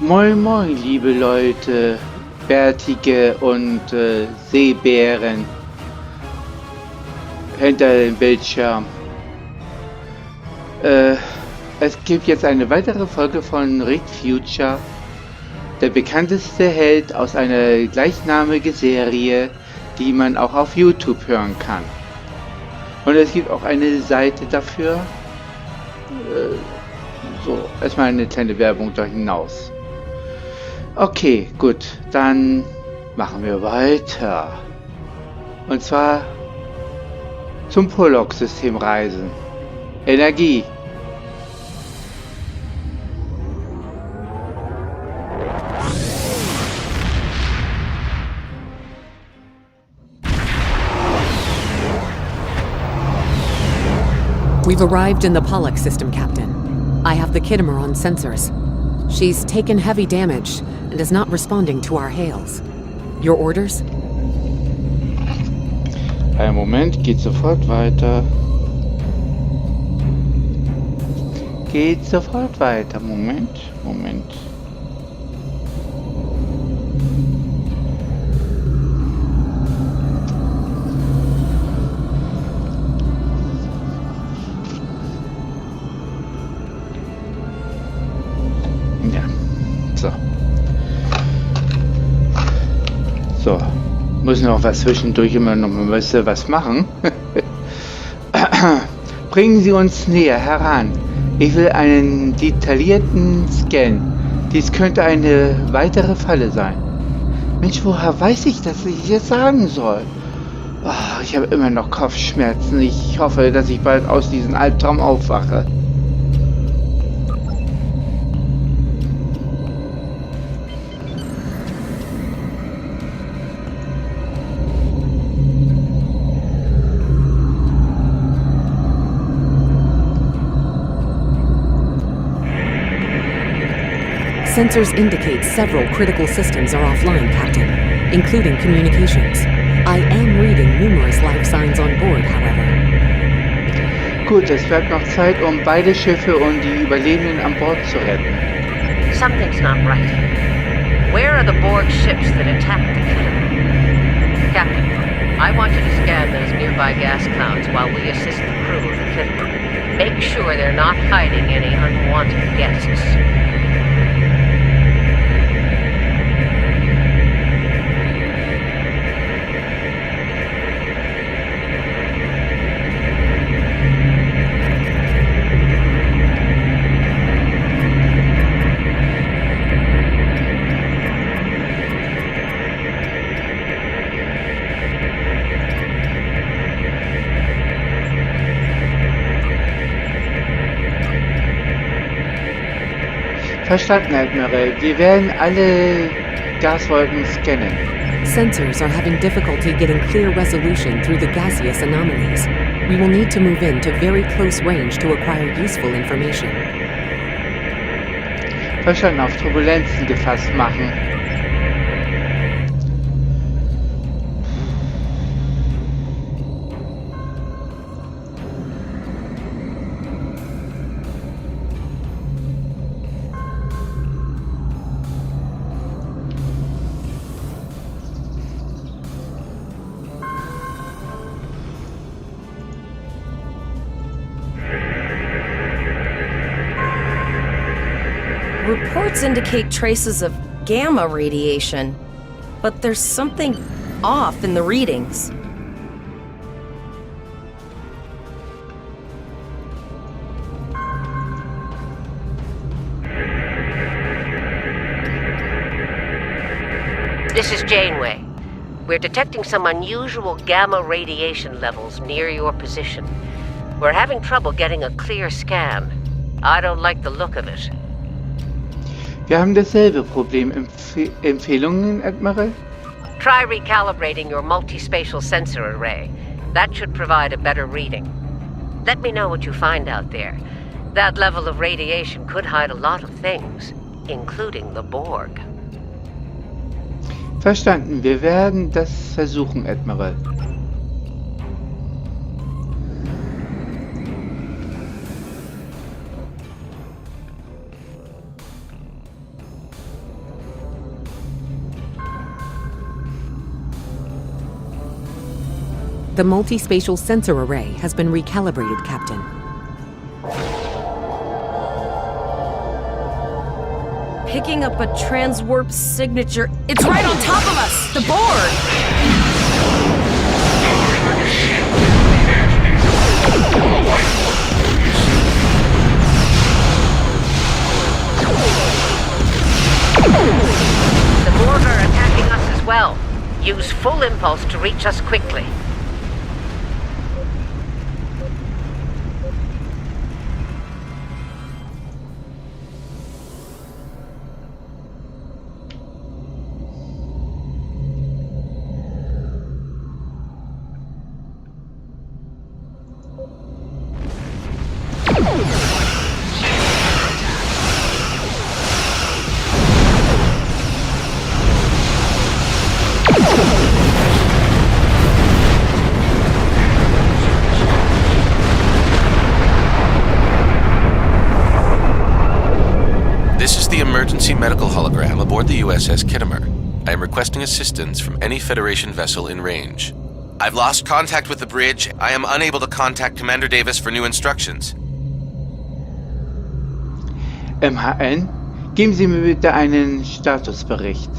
Moin moin, liebe Leute, Bärtige und Seebären hinter dem Bildschirm. Äh, Es gibt jetzt eine weitere Folge von Rick Future, der bekannteste Held aus einer gleichnamigen Serie, die man auch auf YouTube hören kann. Und es gibt auch eine Seite dafür. So, erstmal eine kleine Werbung da hinaus. Okay, gut, dann machen wir weiter. Und zwar zum Prolog-System reisen. Energie. We've arrived in the Pollock system, Captain. I have the Khitomer on sensors. She's taken heavy damage and is not responding to our hails. Your orders? Einen Moment, geht sofort weiter. Geht sofort weiter. Moment. Ja, so, müssen wir auch was zwischendurch immer noch ein bisschen was machen. Bringen Sie uns näher heran. Ich will einen detaillierten Scan. Dies könnte eine weitere Falle sein. Mensch, woher weiß ich, dass ich jetzt sagen soll? Oh, ich habe immer noch Kopfschmerzen. Ich hoffe, dass ich bald aus diesem Albtraum aufwache. Sensors indicate several critical systems are offline, Captain, including communications. I am reading numerous life signs on board, however. Gut, es bleibt noch Zeit, um beide Schiffe und die Überlebenden an Bord zu retten. Something's not right. Where are the Borg ships that attacked the Khitomer? Captain, I want you to scan those nearby gas clouds while we assist the crew of the Khitomer. Make sure they're not hiding any unwanted guests. Verstanden, Admiral. Wir werden alle Gaswolken scannen. Sensors are having difficulty getting clear resolution through the gaseous anomalies. We will need to move in to very close range to acquire useful information. Verstanden, auf Turbulenzen gefasst machen. Reports indicate traces of gamma radiation, but there's something off in the readings. This is Janeway. We're detecting some unusual gamma radiation levels near your position. We're having trouble getting a clear scan. I don't like the look of it. Wir haben dasselbe Problem. Empfehlungen, Admiral? Try recalibrating your multispatial sensor array. That should provide a better reading. Let me know what you find out there. That level of radiation could hide a lot of things, including the Borg. Verstanden. Wir werden das versuchen, Admiral. The multi-spatial sensor array has been recalibrated, Captain. Picking up a transwarp signature. It's right on top of us! The board! The Borg are attacking us as well. Use full impulse to reach us quickly. This is the emergency medical hologram aboard the USS Khitomer. I am requesting assistance from any Federation vessel in range. I've lost contact with the bridge. I am unable to contact Commander Davis for new instructions. MHN, geben Sie mir bitte einen Statusbericht.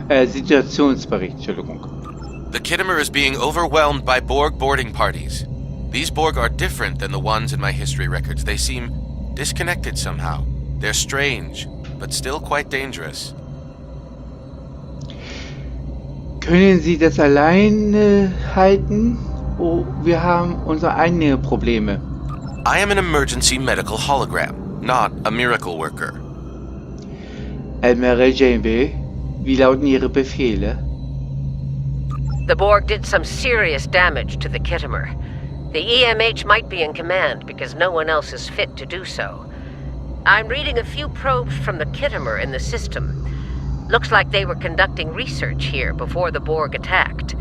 Situationsbericht, Entschuldigung. The Khitomer is being overwhelmed by Borg boarding parties. These Borg are different than the ones in my history records. They seem disconnected somehow. They're strange, but still quite dangerous. Können Sie das alleine halten? Oh, wir haben unsere eigenen Probleme. I am an emergency medical hologram, not a miracle worker. Admiral Janeway, wie lauten Ihre Befehle? The Borg did some serious damage to the Khitomer. The EMH might be in command because no one else is fit to do so. I'm reading a few probes from the Khitomer in the system. Looks like they were conducting research here before the Borg attacked.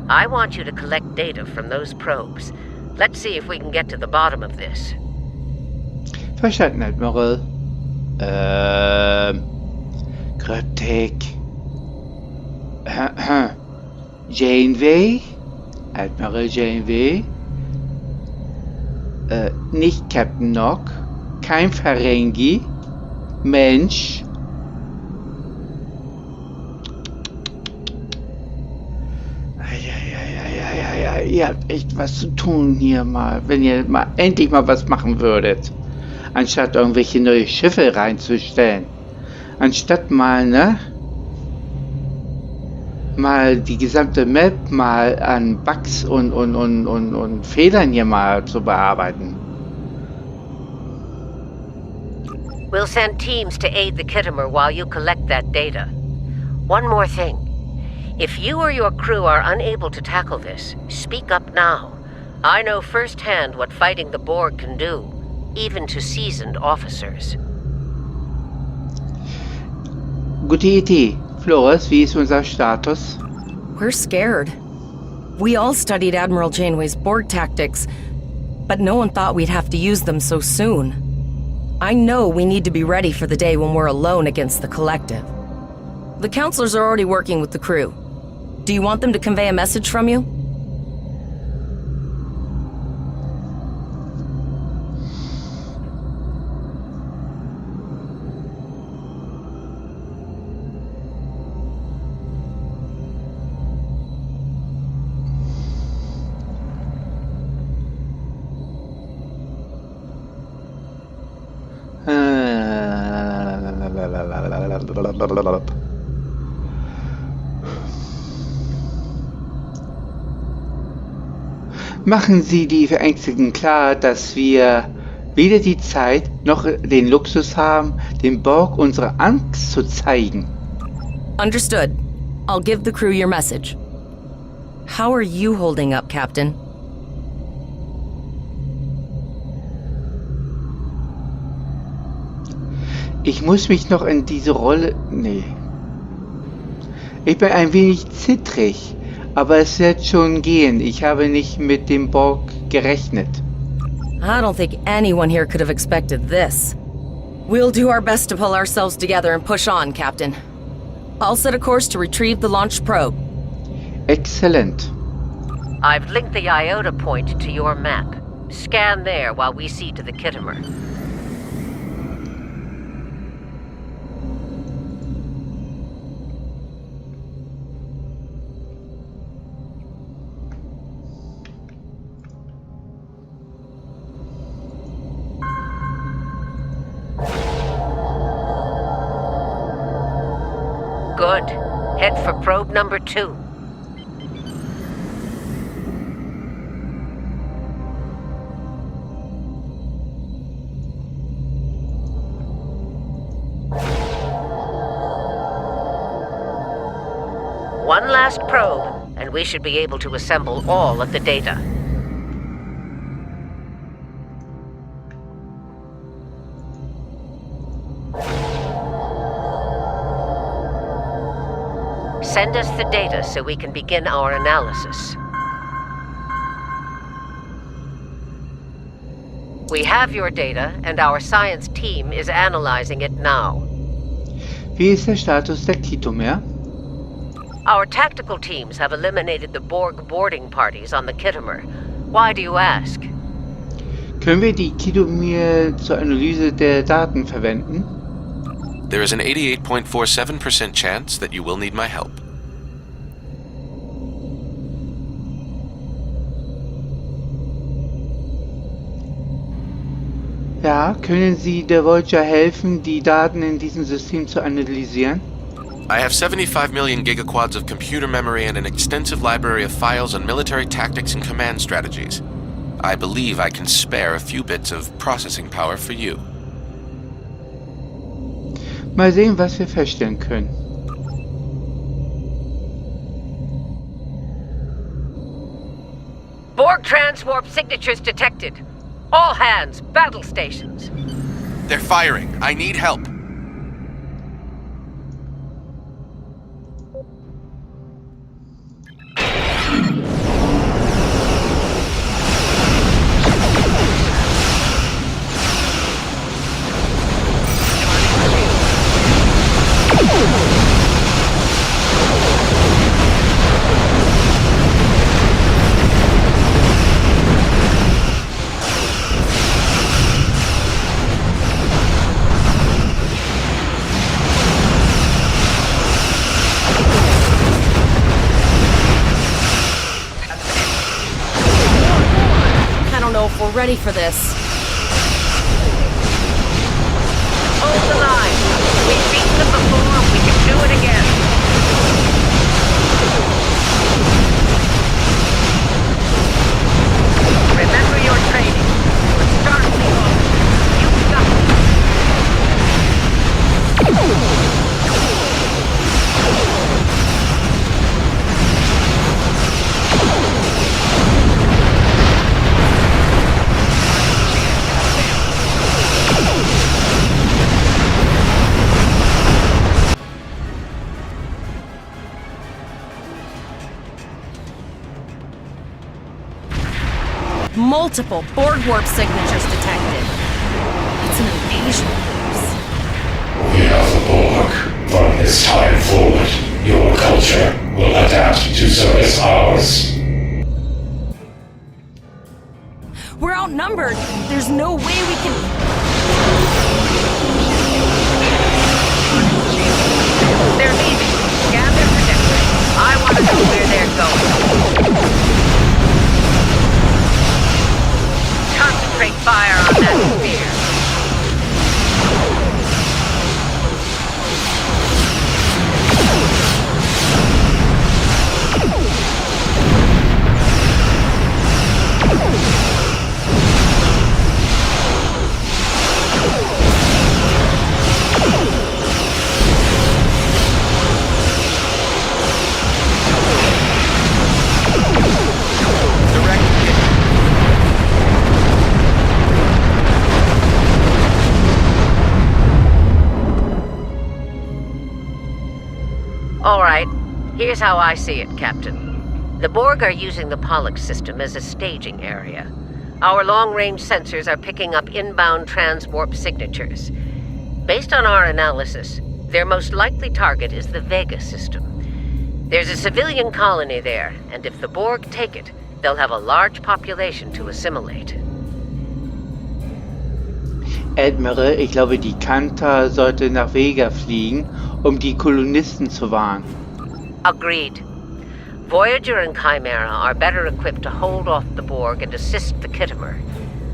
I want you to collect data from those probes. Let's see if we can get to the bottom of this. Verstanden, Admiral. Kryptik. Janeway? Admiral Janeway? Nicht Captain Nog. Kein Ferengi. Mensch. Ihr habt echt was zu tun hier mal, wenn ihr mal endlich mal was machen würdet. Anstatt irgendwelche neue Schiffe reinzustellen. Anstatt mal, ne? Mal die gesamte Map mal an Bugs und Fehlern hier mal zu bearbeiten. We'll send teams to aid the Khitomer while you collect that data. One more thing. If you or your crew are unable to tackle this, speak up now. I know firsthand what fighting the Borg can do, even to seasoned officers. Gute Idee. Flores, wie ist unser Status? We're scared. We all studied Admiral Janeway's Borg tactics, but no one thought we'd have to use them so soon. I know we need to be ready for the day when we're alone against the Collective. The counselors are already working with the crew. Do you want them to convey a message from you? Machen Sie die Verängstigten klar, dass wir weder die Zeit noch den Luxus haben, dem Borg unsere Angst zu zeigen. Understood. I'll give the crew your message. How are you holding up, Captain? Ich muss mich noch in diese Rolle... Nee. Ich bin ein wenig zittrig, aber es wird schon gehen. Ich habe nicht mit dem Borg gerechnet. I don't think anyone here could have expected this. We'll do our best to pull ourselves together and push on, Captain. I'll set a course to retrieve the launched probe. Exzellent. I've linked the iota point to your map. Scan there while we see to the Khitomer. Good. Head for probe number 2. One last probe, and we should be able to assemble all of the data. Send us the data so we can begin our analysis. We have your data, and our science team is analyzing it now. Wie ist der Status der Khitomer? Our tactical teams have eliminated the Borg boarding parties on the Khitomer. Why do you ask? Können wir die Khitomer zur Analyse der Daten verwenden? There is an 88.47% chance that you will need my help. Ja, können Sie der Voyager helfen, die Daten in diesem System zu analysieren? I have 75 million gigaquads of computer memory and an extensive library of files on military tactics and command strategies. I believe I can spare a few bits of processing power for you. Mal sehen, was wir feststellen können. Borg transwarp signatures detected. All hands, battle stations. They're firing. I need help. We're ready for this. Hold the line. We've beaten them before, we can do it again. Remember your training. We're starting off. You've got multiple Borg warp signatures detected. It's an invasion force. We are the Borg. From this time forward, your culture will adapt to service ours. We're outnumbered. There's no way we can... They're leaving. Scan their trajectory. I want to know where they're going. Concentrate fire on that sphere. All right, here's how I see it, Captain. The Borg are using the Pollux system as a staging area. Our long-range sensors are picking up inbound transwarp signatures. Based on our analysis, their most likely target is the Vega system. There's a civilian colony there, and if the Borg take it, They'll have a large population to assimilate. Admiral, ich glaube, die Kanta sollte nach Vega fliegen, um die Kolonisten zu warnen. Agreed. Voyager and Chimera are better equipped to hold off the Borg and assist the Khitomer.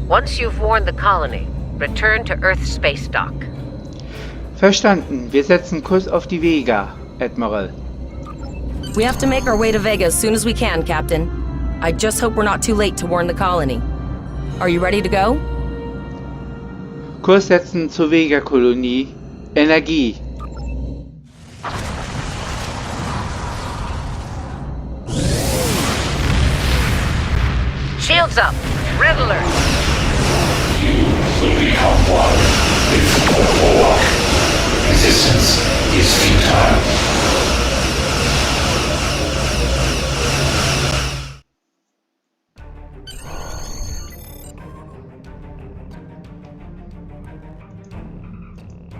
Once you've warned the colony, return to Earth's space dock. Verstanden. Wir setzen Kurs auf die Vega, Admiral. We have to make our way to Vega as soon as we can, Captain. I just hope we're not too late to warn the colony. Are you ready to go? Kurs setzen zur Vega-Kolonie. Energie. Shields up! Red alert! You will become one with the Borg. Resistance is futile.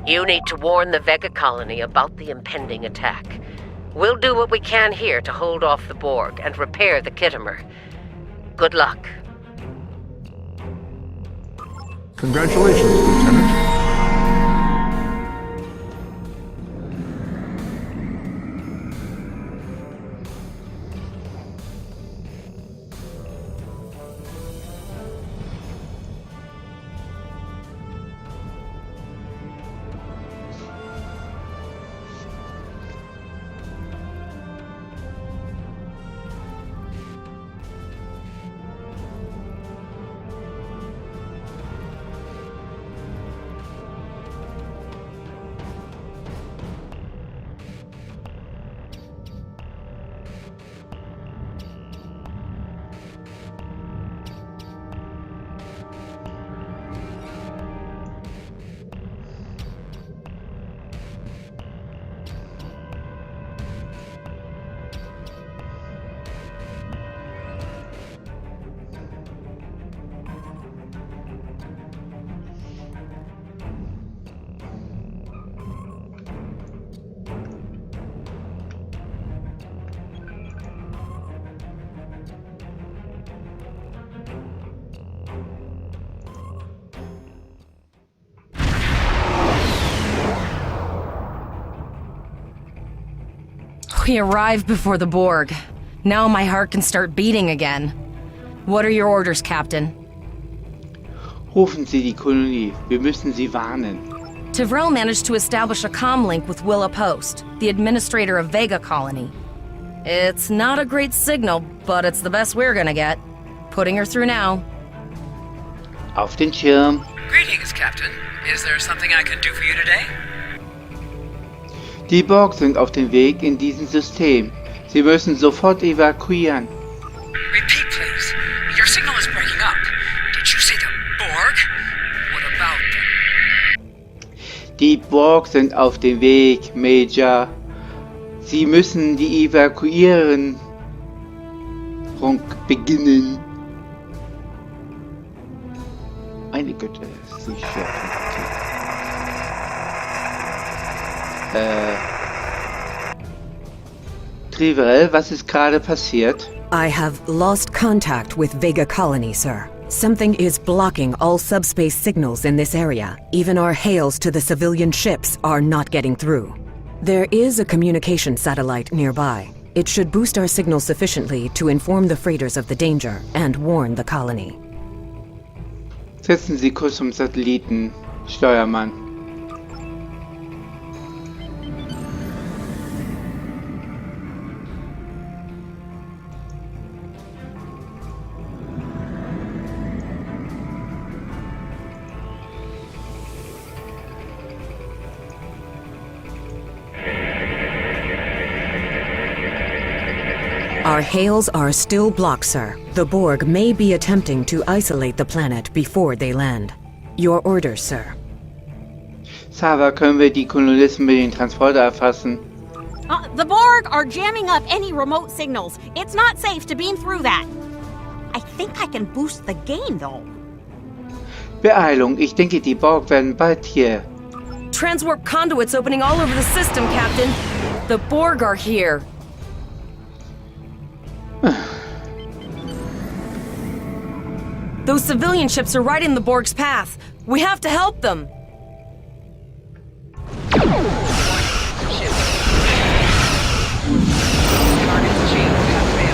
You need to warn the Vega colony about the impending attack. We'll do what we can here to hold off the Borg and repair the Khitomer. Good luck. Congratulations, Lieutenant. We arrived before the Borg. Now my heart can start beating again. What are your orders, Captain? Rufen Sie die Kolonie. Wir müssen sie warnen. Tyrell managed to establish a comm link with Willa Post, the administrator of Vega Colony. It's not a great signal, but it's the best we're gonna get. Putting her through now. Auf den Schirm. Greetings, Captain. Is there something I can do for you today? Die Borg sind auf dem Weg in diesem System. Sie müssen sofort evakuieren. Repeat, please. Your signal is breaking up. Did you say the Borg? What about them? Die Borg sind auf dem Weg, Major. Sie müssen die Evakuierung beginnen. Meine Güte, ist nicht schwer. Trivel, was ist gerade passiert? I have lost contact with Vega Colony, sir. Something is blocking all subspace signals in this area. Even our hails to the civilian ships are not getting through. There is a communication satellite nearby. It should boost our signal sufficiently to inform the freighters of the danger and warn the colony. Setzen Sie Kurs zum Satelliten, Steuermann. Our hails are still blocked, sir. The Borg may be attempting to isolate the planet before they land. Your orders, sir. Sava, können wir die Kolonisten mit den Transporter erfassen? The Borg are jamming up any remote signals. It's not safe to beam through that. I think I can boost the gain, though. Beeilung, ich denke, die Borg werden bald hier. Transwarp conduits opening all over the system, Captain. The Borg are here. Those civilian ships are right in the Borg's path. We have to help them. Target's shield has failed.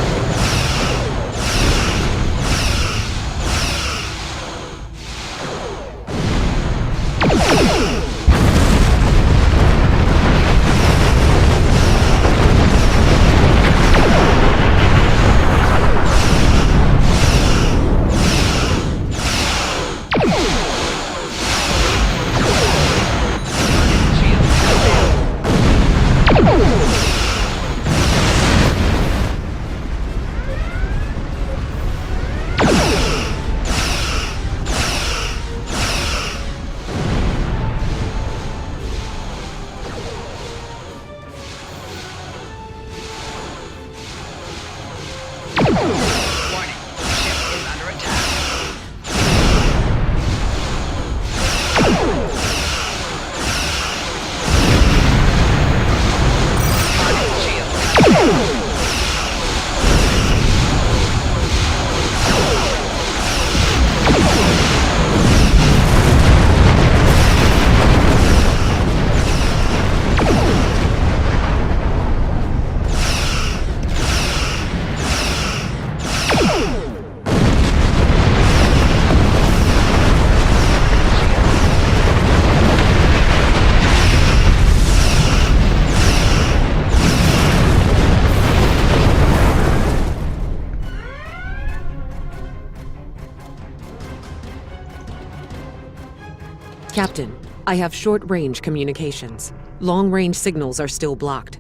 Captain, I have short-range communications. Long-range signals are still blocked.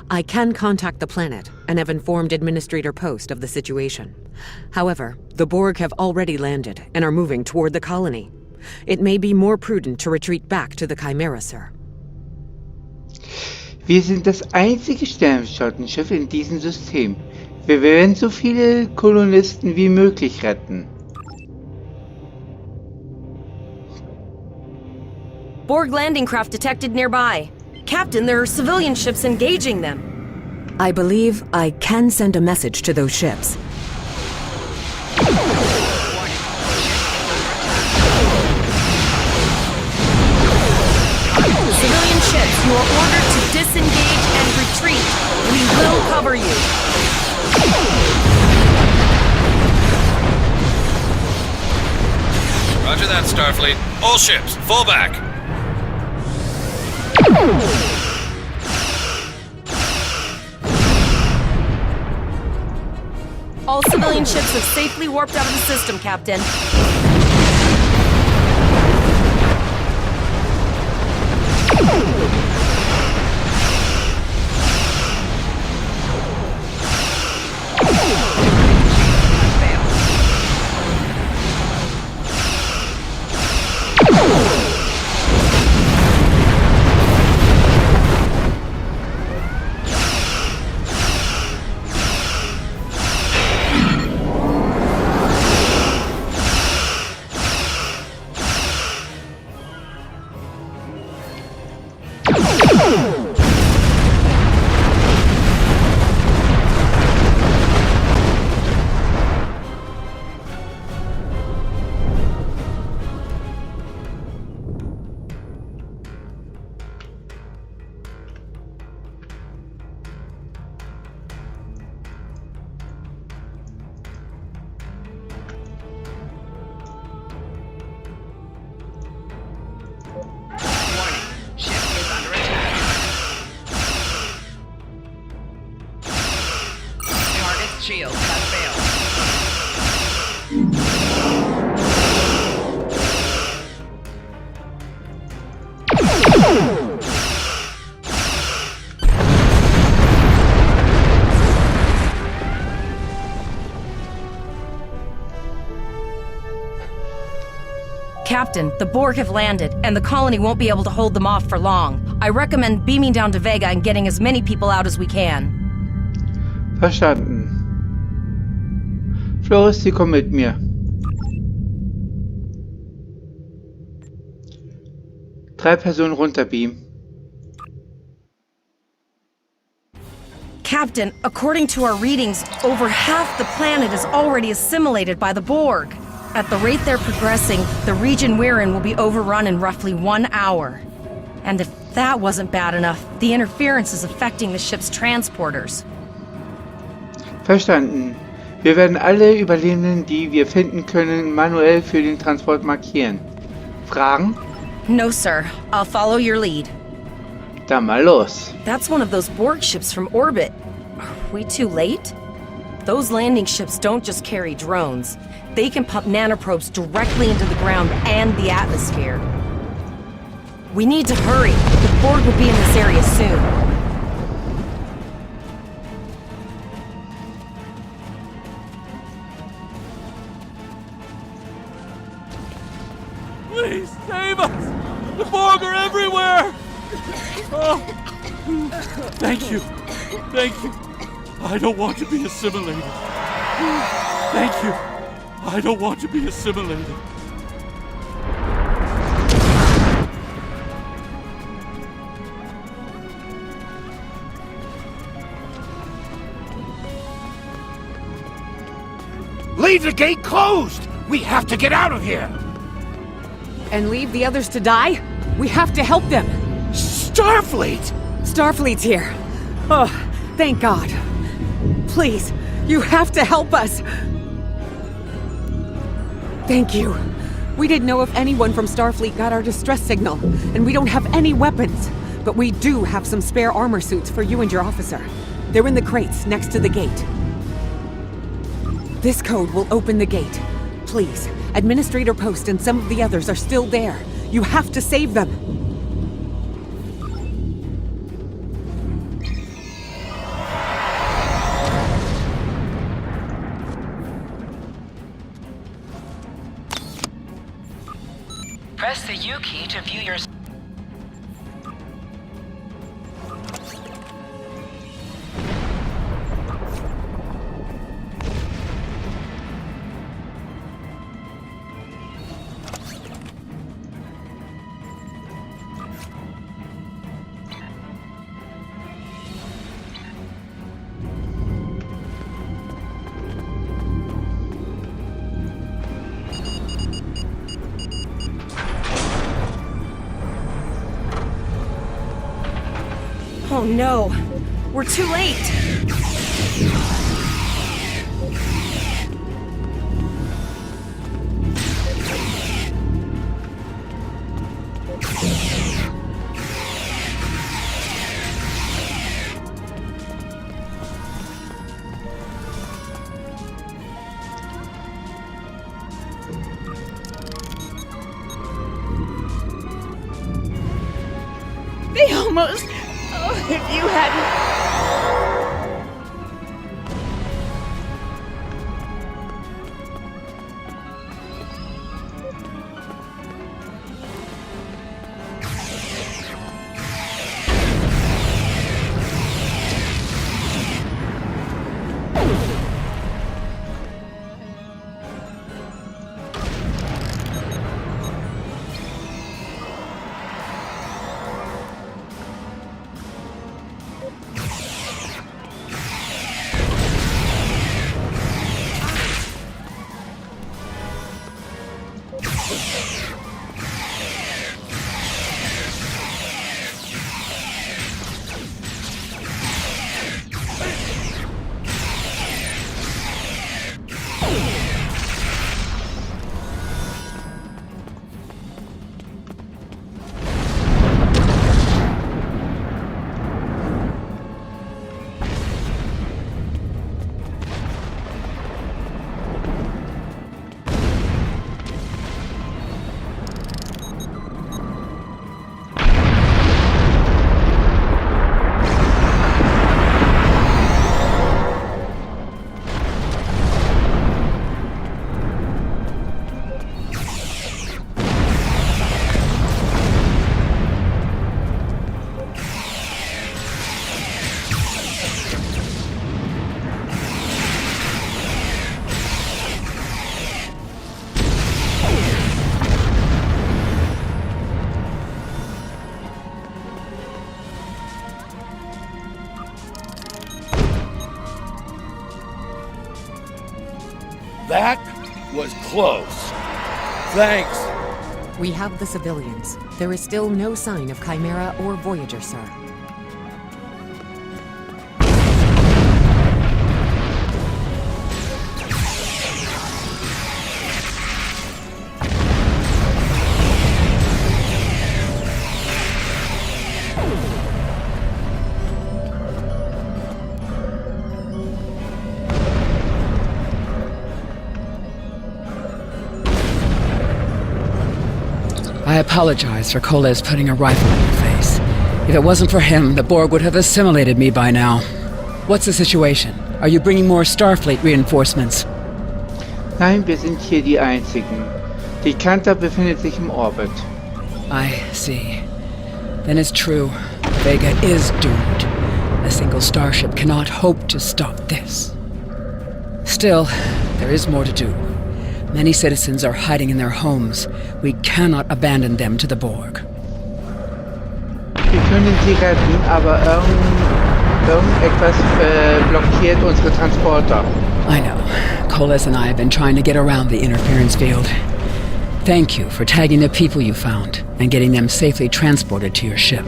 I can contact the planet and have informed Administrator Post of the situation. However, the Borg have already landed and are moving toward the colony. It may be more prudent to retreat back to the Chimera, sir. Wir sind das einzige Sternflottenschiff in diesem System. Wir werden so viele Kolonisten wie möglich retten. Borg landing craft detected nearby. Captain, there are civilian ships engaging them. I believe I can send a message to those ships. Civilian ships, you are ordered to disengage and retreat. We will cover you. Roger that, Starfleet. All ships, fall back. All civilian ships have safely warped out of the system, Captain. Shield has failed. Captain, the Borg have landed, and the colony won't be able to hold them off for long. I recommend beaming down to Vega and getting as many people out as we can. Verstanden. Flores, Sie kommen mit mir. 3 Personen runterbeamen. Captain, according to our readings, over half the planet is already assimilated by the Borg. At the rate they're progressing, the region we're in will be overrun in roughly 1 hour. And if that wasn't bad enough, the interference is affecting the ship's transporters. Verstanden. Wir werden alle Überlebenden, die wir finden können, manuell für den Transport markieren. Fragen? No, sir. I'll follow your lead. Dann mal los. That's one of those Borg ships from orbit. Are we too late? Those landing ships don't just carry drones. They can pump nanoprobes directly into the ground and the atmosphere. We need to hurry. The Borg will be in this area soon. Please, save us! The Borg are everywhere! Oh. Thank you. Thank you. I don't want to be assimilated. Thank you. I don't want to be assimilated. Leave the gate closed! We have to get out of here! And leave the others to die? We have to help them! Starfleet! Starfleet's here. Oh, thank God. Please, you have to help us! Thank you. We didn't know if anyone from Starfleet got our distress signal, and we don't have any weapons. But we do have some spare armor suits for you and your officer. They're in the crates next to the gate. This code will open the gate. Please, Administrator Post and some of the others are still there. You have to save them. Press the U key to view your... Oh no, we're too late. They almost... Oh, if you hadn't... was close. Thanks. We have the civilians. There is still no sign of Chimera or Voyager, sir. I apologize for Koles putting a rifle in your face. If it wasn't for him, the Borg would have assimilated me by now. What's the situation? Are you bringing more Starfleet reinforcements? Nein, wir sind hier die Einzigen. Die Kanter befindet sich im Orbit. I see. Then it's true. Vega is doomed. A single starship cannot hope to stop this. Still, there is more to do. Many citizens are hiding in their homes. We cannot abandon them to the Borg. Wir können sie retten, aber irgendetwas blockiert unsere Transporter. I know. Koles and I have been trying to get around the interference field. Thank you for tagging the people you found and getting them safely transported to your ship.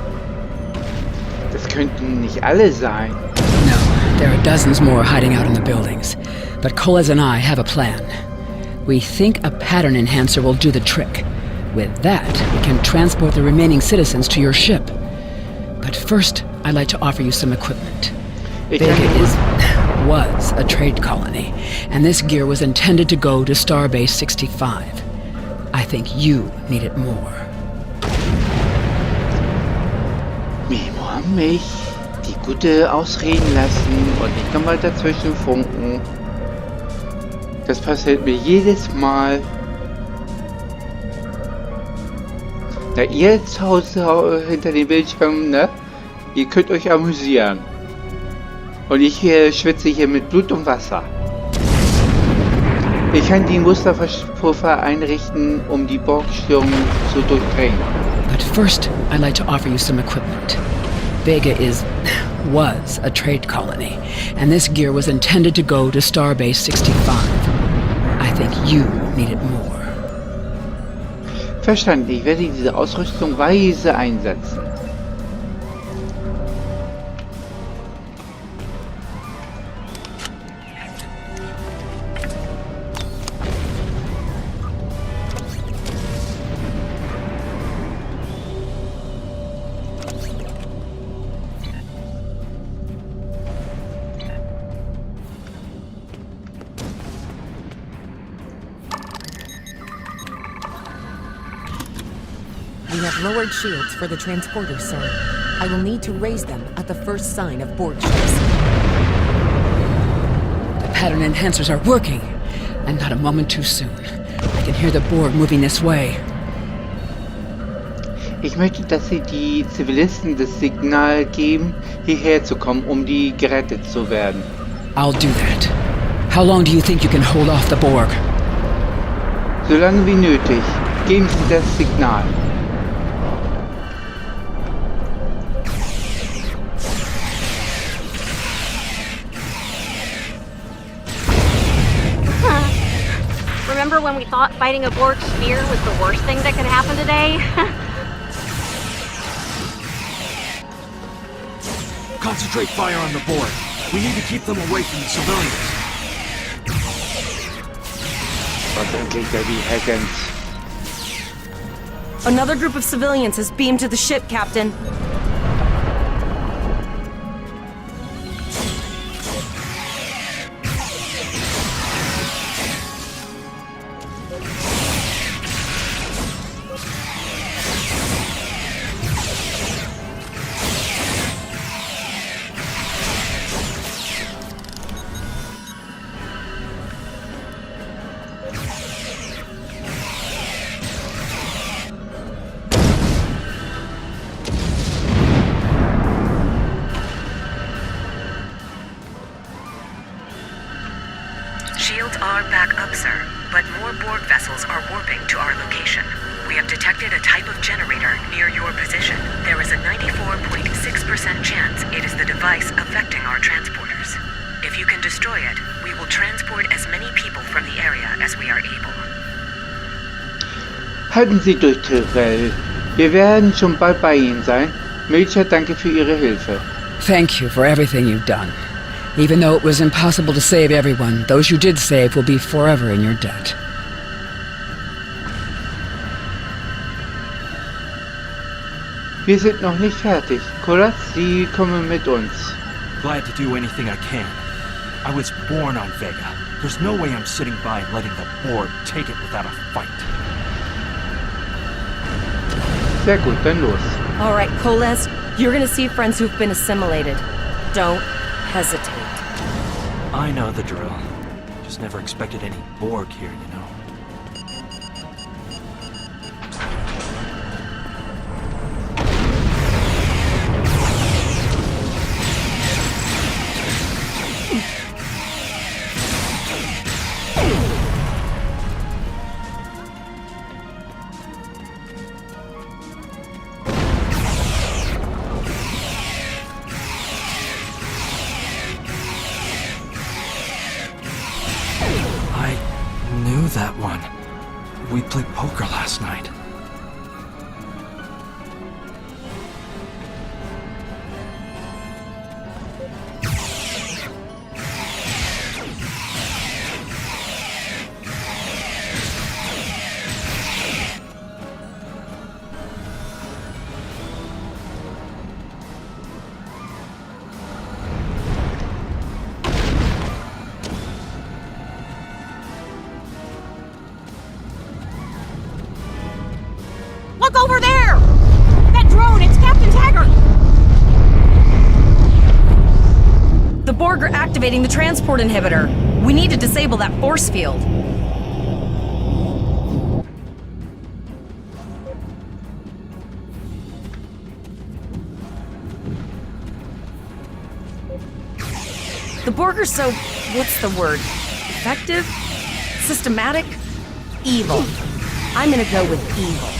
Das könnten nicht alle sein. No, there are dozens more hiding out in the buildings. But Koles and I have a plan. We think a pattern enhancer will do the trick. With that, we can transport the remaining citizens to your ship. But first, I'd like to offer you some equipment. Vega was a trade colony, and this gear was intended to go to Starbase 65. I think you need it more. Memo an mich, die Gute ausreden lassen und nicht nochmal dazwischen funken. Das passiert mir jedes Mal. Da ihr zu Hause hinter dem Bildschirm, ne? Ihr könnt euch amüsieren. Und ich schwitze hier mit Blut und Wasser. Ich kann die Musterpuffer einrichten, um die Borgstörung zu durchdringen. But first, I'd like to offer you some equipment. Vega was a trade colony, and this gear was intended to go to Starbase 65. I think you need it more. Verstanden, ich werde diese Ausrüstung weise einsetzen. We have lowered shields for the transporters, sir. I will need to raise them at the first sign of Borg ships. The pattern enhancers are working, and not a moment too soon. I can hear the Borg moving this way. Ich möchte, dass Sie die Zivilisten das Signal geben, hierher zu kommen, um die gerettet zu werden. I'll do that. How long do you think you can hold off the Borg? So lange wie nötig. Geben Sie das Signal. Remember when we thought fighting a Borg sphere was the worst thing that could happen today? Concentrate fire on the Borg. We need to keep them away from the civilians. Was endlich der wie Hackens. Another group of civilians has beamed to the ship, Captain. Shields are back up, sir, but more Borg vessels are warping to our location. We have detected a type of generator near your position. There is a 94.6% chance it is the device affecting our transporters. If If you can destroy it, we will transport as many people from the area as we are able. Halten Sie durch, Tyrell. Wir werden schon bald bei Ihnen sein. Milcher, danke für Ihre Hilfe. Thank you for everything you've done. Even though it was impossible to save everyone, those you did save will be forever in your debt. Wir sind noch nicht fertig. Kolas, Sie kommen mit uns. Glad to do anything I can. I was born on Vega. There's no way I'm sitting by and letting the Borg take it without a fight. Sehr gut, dann los. All right, Koles, you're gonna see friends who've been assimilated. Don't hesitate. I know the drill. Just never expected any Borg here, you know. That one. We played poker last night. Look over there! That drone, it's Captain Taggart! The Borg are activating the transport inhibitor. We need to disable that force field. The Borg are so... what's the word? Effective? Systematic? Evil. I'm gonna go with evil.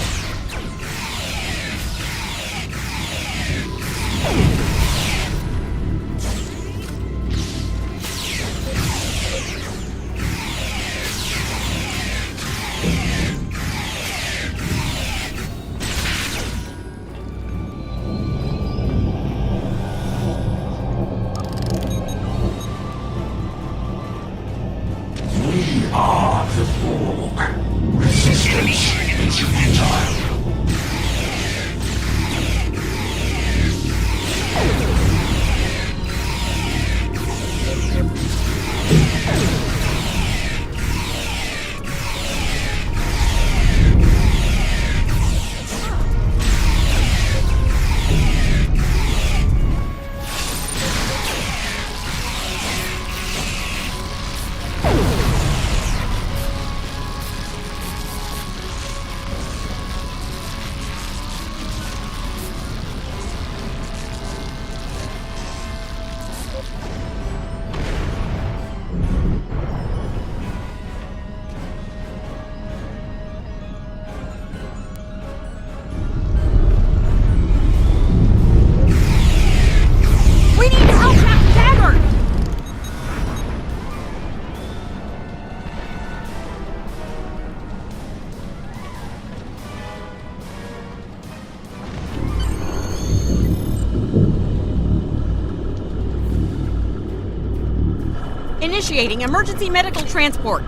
We are the Borg. Resistance is futile. Initiating emergency medical transport.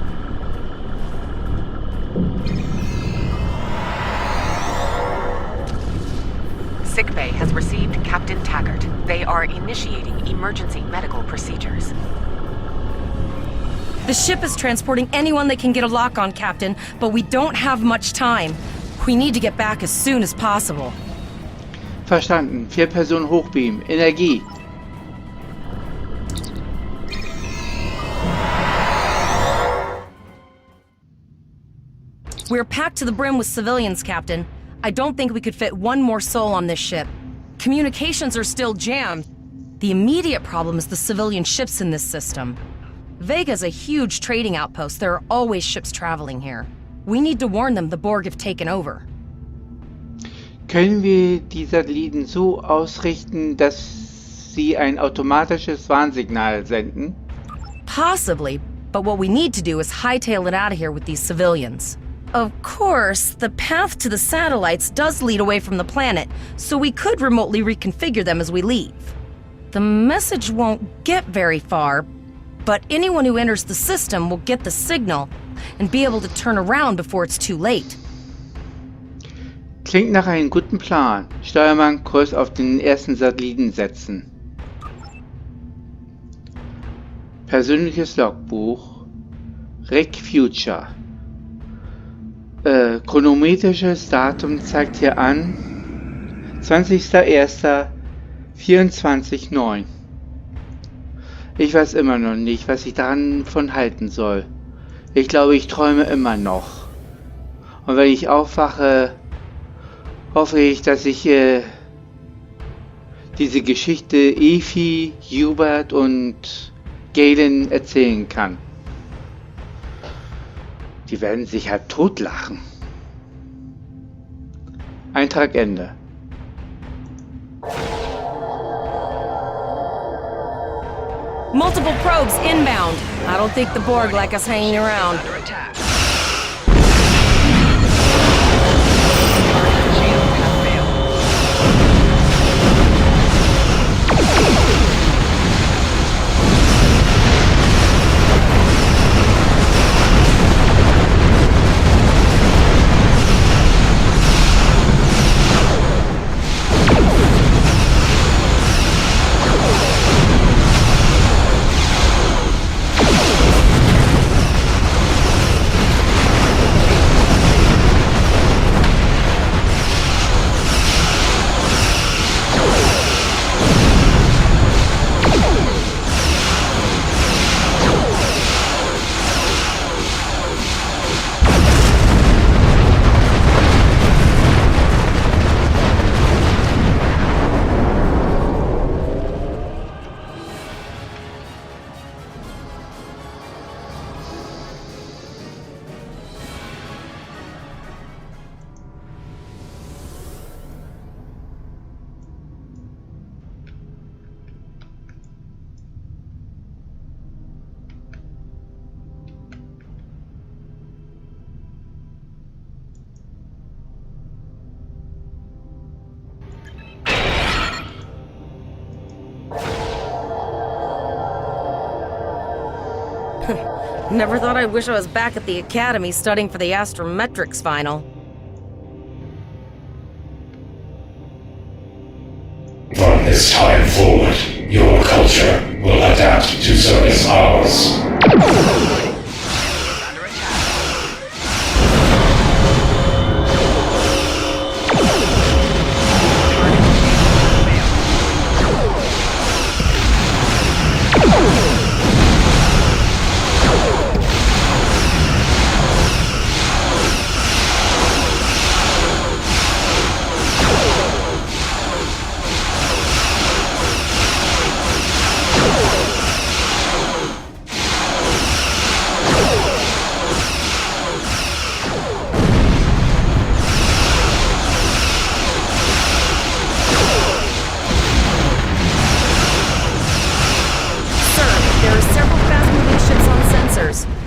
Sickbay has received Captain Taggart. They are initiating emergency medical procedures. The ship is transporting anyone they can get a lock on, Captain, but we don't have much time. We need to get back as soon as possible. Verstanden. 4 Personen hochbeamen. Energie. We're packed to the brim with civilians, Captain. I don't think we could fit one more soul on this ship. Communications are still jammed. The immediate problem is the civilian ships in this system. Vega's a huge trading outpost. There are always ships traveling here. We need to warn them the Borg have taken over. Können wir die Satelliten so ausrichten, dass sie ein automatisches Warnsignal senden? Possibly, but what we need to do is hightail it out of here with these civilians. Of course, the path to the satellites does lead away from the planet, so we could remotely reconfigure them as we leave. The message won't get very far, but anyone who enters the system will get the signal and be able to turn around before it's too late. Klingt nach einem guten Plan. Steuermann, Kurs auf den ersten Satelliten setzen. Persönliches Logbuch. Rec Future. Chronometrisches Datum zeigt hier an 20.01.24.9. Ich weiß immer noch nicht, was ich davon halten soll. Ich glaube, ich träume immer noch. Und wenn ich aufwache, hoffe ich, dass ich diese Geschichte Efi, Hubert und Galen erzählen kann. Die werden sich halb totlachen. Eintrag Ende. Multiple probes inbound. I don't think the Borg like us hanging around. Never thought I'd wish I was back at the academy studying for the astrometrics final. From this time forward, your culture will adapt to service ours.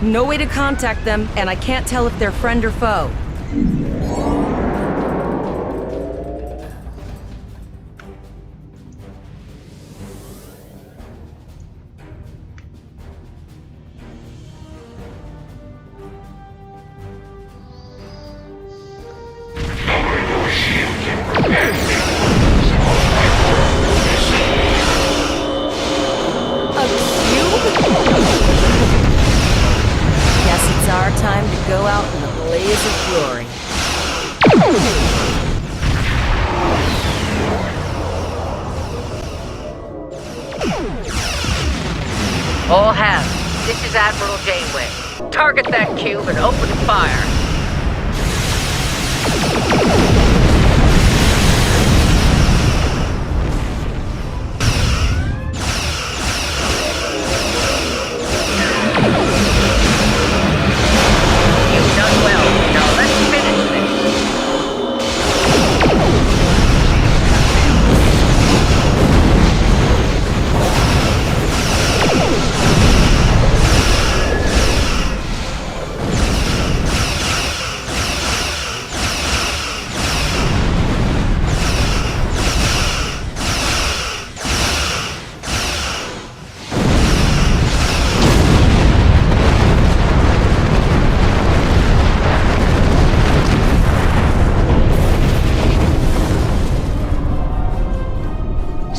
No way to contact them, and I can't tell if they're friend or foe. Time to go out in a blaze of glory. All hands, this is Admiral Janeway. Target that cube and open fire.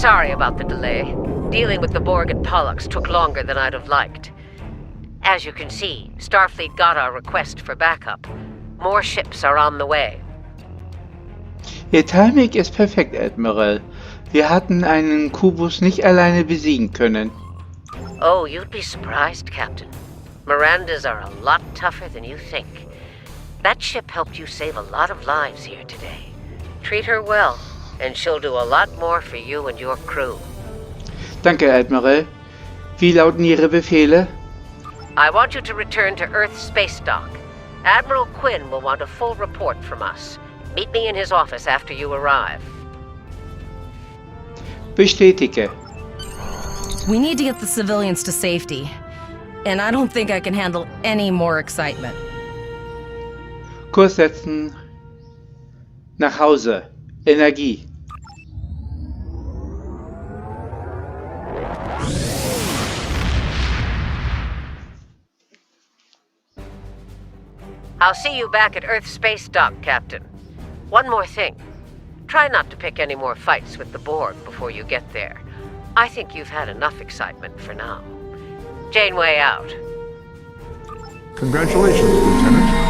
Sorry about the delay. Dealing with the Borg and Pollux took longer than I'd have liked. As you can see, Starfleet got our request for backup. More ships are on the way. Ihr Timing ist perfekt, Admiral. Wir hatten einen Kubus nicht alleine besiegen können. Oh, you'd be surprised, Captain. Mirandas are a lot tougher than you think. That ship helped you save a lot of lives here today. Treat her well, and she'll do a lot more for you and your crew. Danke, Admiral. Wie lauten Ihre Befehle? I want you to return to Earth Space Dock. Admiral Quinn will want a full report from us. Meet me in his office after you arrive. Bestätige. We need to get the civilians to safety. And I don't think I can handle any more excitement. Kurs setzen. Nach Hause. Energie. I'll see you back at Earth Space Dock, Captain. One more thing. Try not to pick any more fights with the Borg before you get there. I think you've had enough excitement for now. Janeway out. Congratulations, Lieutenant.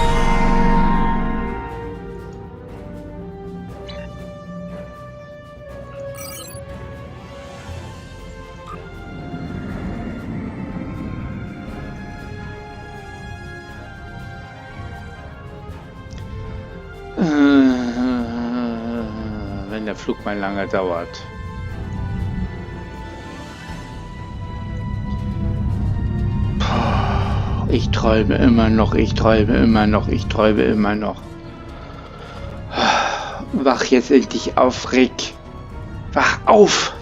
Wenn der Flug mal lange dauert. Ich träume immer noch, ich träume immer noch, ich träume immer noch. Wach jetzt endlich auf, Rick. Wach auf!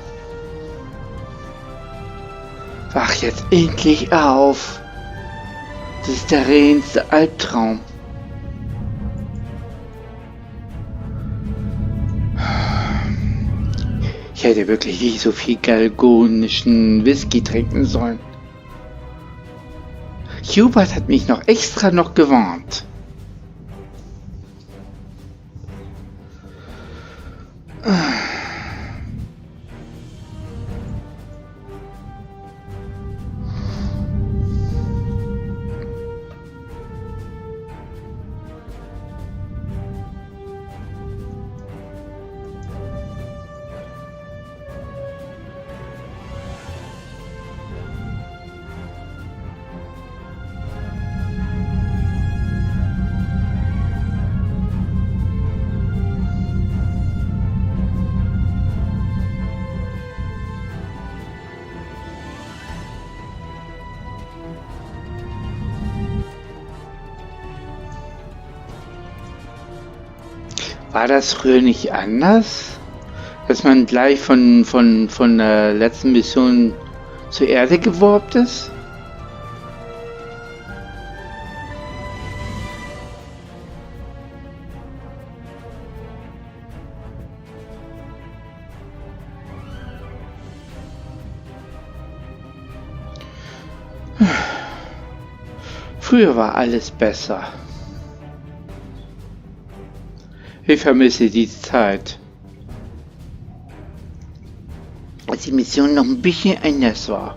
Wach jetzt endlich auf! Das ist der reinste Albtraum. Ich hätte wirklich nicht so viel galgonischen Whisky trinken sollen. Hubert hat mich noch extra gewarnt. War das früher nicht anders? Dass man gleich von der letzten Mission zur Erde geworbt ist? Früher war alles besser. Ich vermisse die Zeit, als die Mission noch ein bisschen anders war.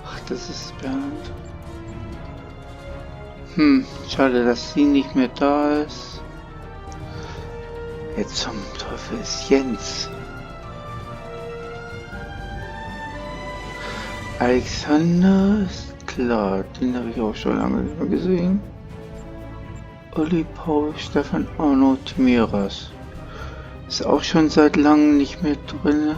Ach, das ist Bernd. Schade, dass sie nicht mehr da ist. Jetzt zum Teufel ist Jens. Alexander ist klar, den habe ich auch schon lange nicht mehr gesehen. Uli, Paul, Stefan, Arno, Timiras. Ist auch schon seit langem nicht mehr drin.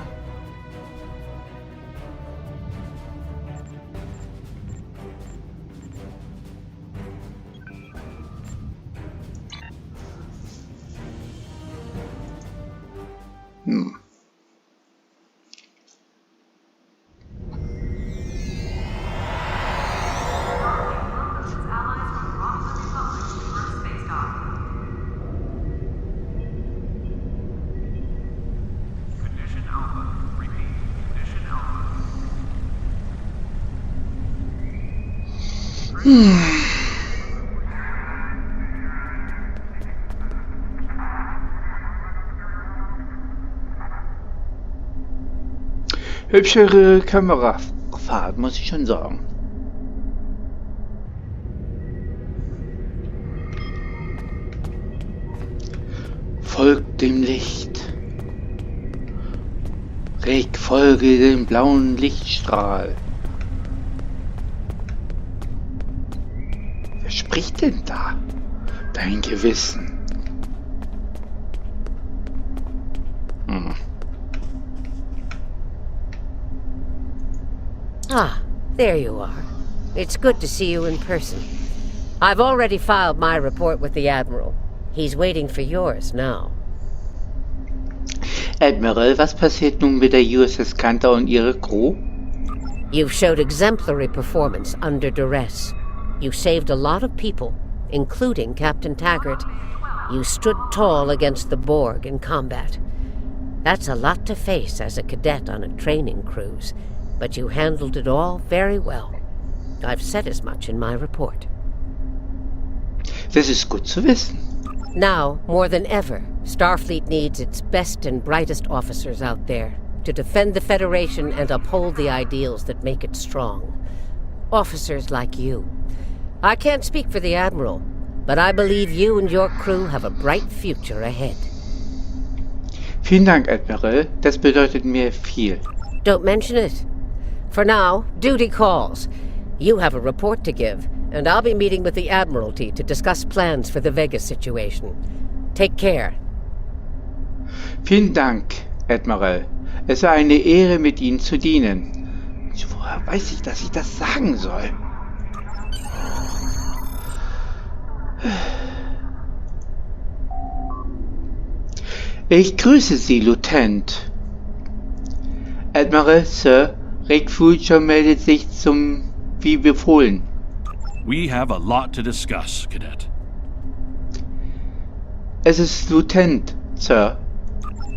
Hübschere Kamerafahrt, muss ich schon sagen. Folgt dem Licht. Rick, folge dem blauen Lichtstrahl. Wer spricht denn da? Dein Gewissen. Ah, there you are. It's good to see you in person. I've already filed my report with the Admiral. He's waiting for yours now. Admiral, was passiert nun mit der USS Kanter und ihrer Crew? You've showed exemplary performance under duress. You saved a lot of people, including Captain Taggart. You stood tall against the Borg in combat. That's a lot to face as a cadet on a training cruise, but you handled it all very well. I've said as much in my report. Das ist gut zu wissen. Now, more than ever, Starfleet needs its best and brightest officers out there to defend the Federation and uphold the ideals that make it strong. Officers like you. I can't speak for the Admiral, but I believe you and your crew have a bright future ahead. Vielen Dank, Admiral. Das bedeutet mir viel. Don't mention it. For now, duty calls. You have a report to give, and I'll be meeting with the Admiralty to discuss plans for the Vega situation. Take care. Vielen Dank, Admiral. Es war eine Ehre, mit Ihnen zu dienen. Woher weiß ich, dass ich das sagen soll? Ich grüße Sie, Lieutenant. Admiral, Sir, Rick Future meldet sich zum wie befohlen. We have a lot to discuss, Cadet. Es ist Lieutenant, Sir.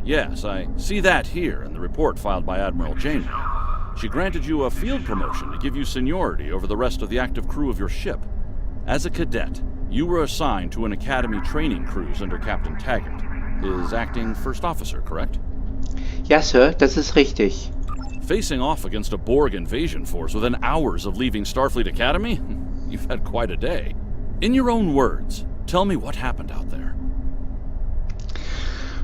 Yes, I see that here in the report filed by Admiral Janeway. She granted you a field promotion to give you seniority over the rest of the active crew of your ship. As a cadet, you were assigned to an Academy training cruise under Captain Taggart, his acting first officer, correct? Ja, Sir, das ist richtig. Facing off against a Borg invasion force within hours of leaving Starfleet Academy? You've had quite a day. In your own words, tell me what happened out there.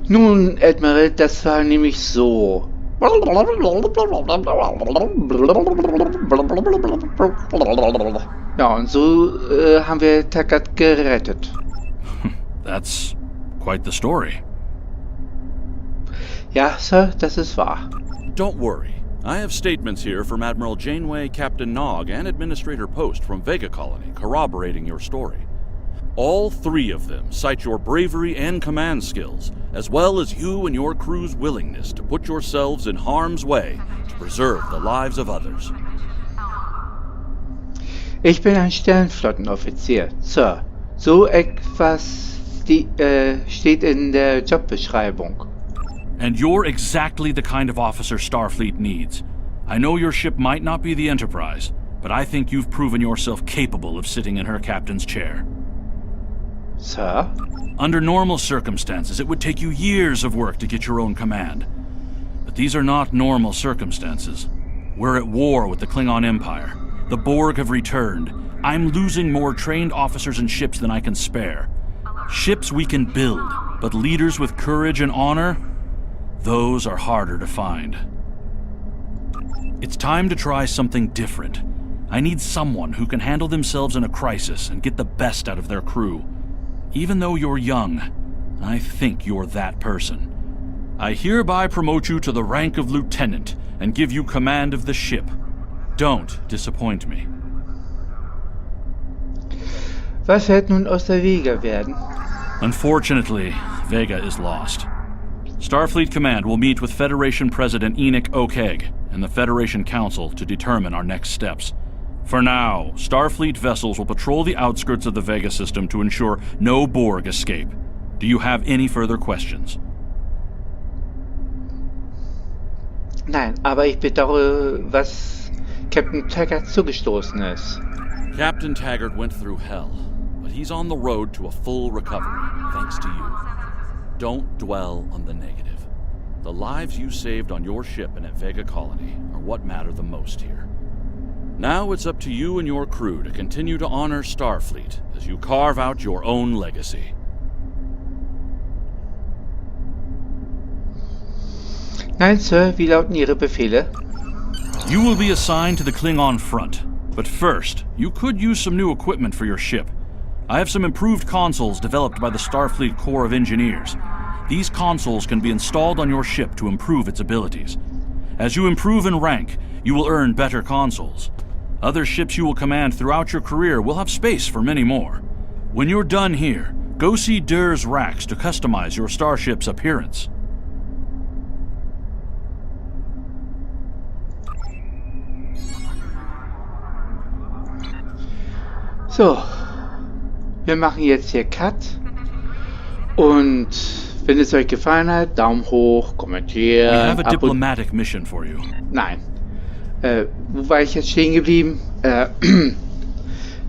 Nun, Admiral, das war nämlich so. Ja, und so haben wir Taggart gerettet. That's quite the story. Ja, Sir, das ist wahr. Don't worry. I have statements here from Admiral Janeway, Captain Nog, and Administrator Post from Vega Colony corroborating your story. All three of them cite your bravery and command skills, as well as you and your crew's willingness to put yourselves in harm's way to preserve the lives of others. Ich bin ein Sternflottenoffizier, Sir. So etwas steht in der Jobbeschreibung. And you're exactly the kind of officer Starfleet needs. I know your ship might not be the Enterprise, but I think you've proven yourself capable of sitting in her captain's chair. Sir? Under normal circumstances, it would take you years of work to get your own command. But these are not normal circumstances. We're at war with the Klingon Empire. The Borg have returned. I'm losing more trained officers and ships than I can spare. Ships we can build, but leaders with courage and honor? Those are harder to find. It's time to try something different. I need someone who can handle themselves in a crisis and get the best out of their crew. Even though you're young, I think you're that person. I hereby promote you to the rank of lieutenant and give you command of the ship. Don't disappoint me. Was wird nun aus der Vega werden? Unfortunately, Vega is lost. Starfleet Command will meet with Federation President Enoch O'Keg and the Federation Council to determine our next steps. For now, Starfleet vessels will patrol the outskirts of the Vega system to ensure no Borg escape. Do you have any further questions? Nein, aber ich bedauere, was Captain Taggart zugestoßen ist. Captain Taggart went through hell, but he's on the road to a full recovery, thanks to you. Don't dwell on the negative. The lives you saved on your ship and at Vega Colony are what matter the most here. Now it's up to you and your crew to continue to honor Starfleet as you carve out your own legacy. Nein, Sir, wie lauten Ihre Befehle? You will be assigned to the Klingon front, but first, you could use some new equipment for your ship. I have some improved consoles developed by the Starfleet Corps of Engineers. These consoles can be installed on your ship to improve its abilities. As you improve in rank, you will earn better consoles. Other ships you will command throughout your career will have space for many more. When you're done here, go see Durr's racks to customize your starship's appearance. So, wir machen jetzt hier Cut und wenn es euch gefallen hat, Daumen hoch, kommentieren. We have a diplomatic mission for you. Nein. Wo war ich jetzt stehen geblieben?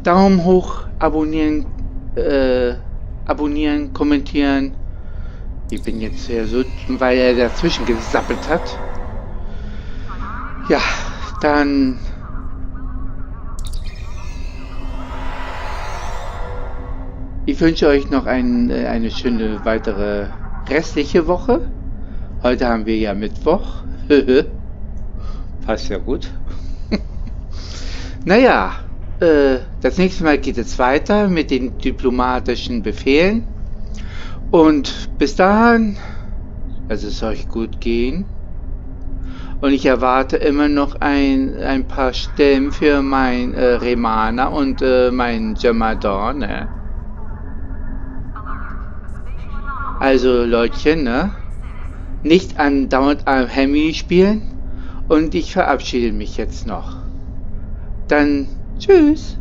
Daumen hoch, abonnieren, kommentieren. Ich bin jetzt hier so, weil er dazwischen gesappelt hat. Ja, dann ich wünsche euch noch eine schöne weitere restliche Woche. Heute haben wir ja Mittwoch. Passt ja gut. Naja, das nächste Mal geht es weiter mit den diplomatischen Befehlen. Und bis dahin, lasst es euch gut gehen. Und ich erwarte immer noch ein paar Stimmen für mein Remana und mein Jamador, ne? Also Leutchen, ne? Nicht andauernd am Handy spielen. Und ich verabschiede mich jetzt noch. Dann tschüss.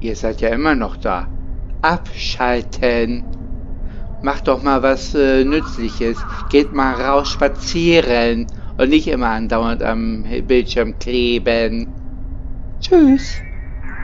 Ihr seid ja immer noch da. Abschalten. Macht doch mal was Nützliches. Geht mal raus spazieren. Und nicht immer andauernd am Bildschirm kleben. Tschüss.